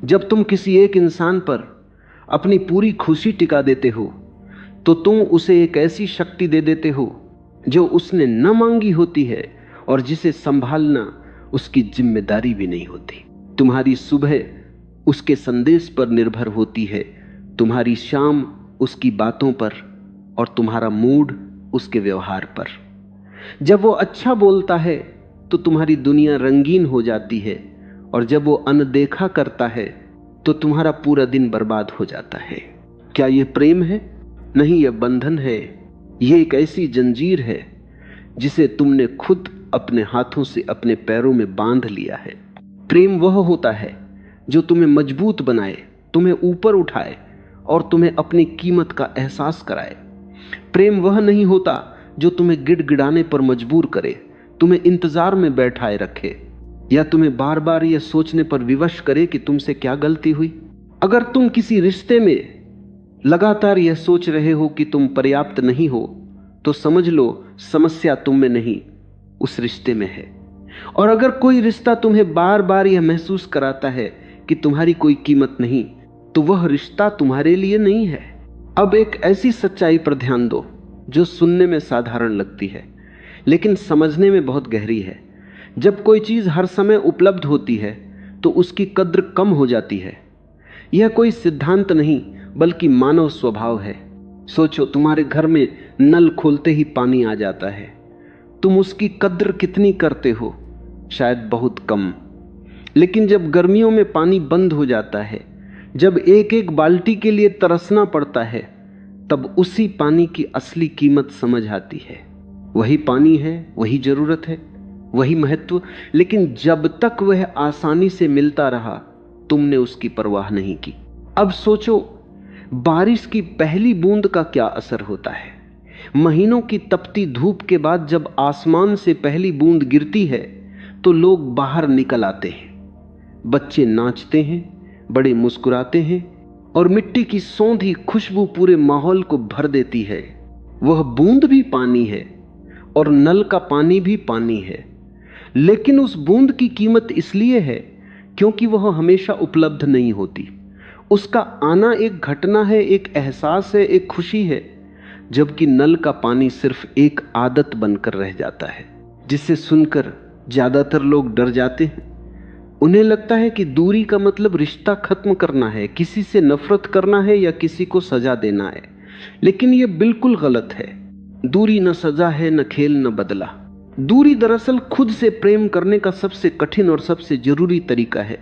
जब तुम किसी एक इंसान पर अपनी पूरी खुशी टिका देते हो तो तुम उसे एक ऐसी शक्ति दे देते हो जो उसने न मांगी होती है और जिसे संभालना उसकी जिम्मेदारी भी नहीं होती। तुम्हारी सुबह उसके संदेश पर निर्भर होती है, तुम्हारी शाम उसकी बातों पर और तुम्हारा मूड उसके व्यवहार पर। जब वो अच्छा बोलता है तो तुम्हारी दुनिया रंगीन हो जाती है और जब वो अनदेखा करता है तो तुम्हारा पूरा दिन बर्बाद हो जाता है। क्या यह प्रेम है? नहीं, यह बंधन है। यह एक ऐसी जंजीर है जिसे तुमने खुद अपने हाथों से अपने पैरों में बांध लिया है। प्रेम वह होता है जो तुम्हें मजबूत बनाए, तुम्हें ऊपर उठाए और तुम्हें अपनी कीमत का एहसास कराए। प्रेम वह नहीं होता जो तुम्हें गिड़गिड़ाने पर मजबूर करे, तुम्हें इंतजार में बैठाए रखे या तुम्हें बार बार यह सोचने पर विवश करे कि तुमसे क्या गलती हुई। अगर तुम किसी रिश्ते में लगातार यह सोच रहे हो कि तुम पर्याप्त नहीं हो तो समझ लो समस्या तुम में नहीं, उस रिश्ते में है। और अगर कोई रिश्ता तुम्हें बार बार यह महसूस कराता है कि तुम्हारी कोई कीमत नहीं तो वह रिश्ता तुम्हारे लिए नहीं है। अब एक ऐसी सच्चाई पर ध्यान दो जो सुनने में साधारण लगती है लेकिन समझने में बहुत गहरी है। जब कोई चीज हर समय उपलब्ध होती है तो उसकी कद्र कम हो जाती है। यह कोई सिद्धांत नहीं बल्कि मानव स्वभाव है। सोचो, तुम्हारे घर में नल खोलते ही पानी आ जाता है, तुम उसकी कद्र कितनी करते हो? शायद बहुत कम। लेकिन जब गर्मियों में पानी बंद हो जाता है, जब एक एक बाल्टी के लिए तरसना पड़ता है, तब उसी पानी की असली कीमत समझ आती है। वही पानी है, वही जरूरत है, वही महत्व, लेकिन जब तक वह आसानी से मिलता रहा तुमने उसकी परवाह नहीं की। अब सोचो, बारिश की पहली बूंद का क्या असर होता है। महीनों की तपती धूप के बाद जब आसमान से पहली बूंद गिरती है तो लोग बाहर निकल आते हैं, बच्चे नाचते हैं, बड़े मुस्कुराते हैं और मिट्टी की सौंधी खुशबू पूरे माहौल को भर देती है। वह बूंद भी पानी है और नल का पानी भी पानी है, लेकिन उस बूंद की कीमत इसलिए है क्योंकि वह हमेशा उपलब्ध नहीं होती। उसका आना एक घटना है, एक एहसास है, एक खुशी है, जबकि नल का पानी सिर्फ एक आदत बनकर रह जाता है जिसे सुनकर ज्यादातर लोग डर जाते हैं। उन्हें लगता है कि दूरी का मतलब रिश्ता खत्म करना है, किसी से नफरत करना है या किसी को सजा देना है। लेकिन यह बिल्कुल गलत है। दूरी न सजा है, न खेल, न बदला। दूरी दरअसल खुद से प्रेम करने का सबसे कठिन और सबसे जरूरी तरीका है।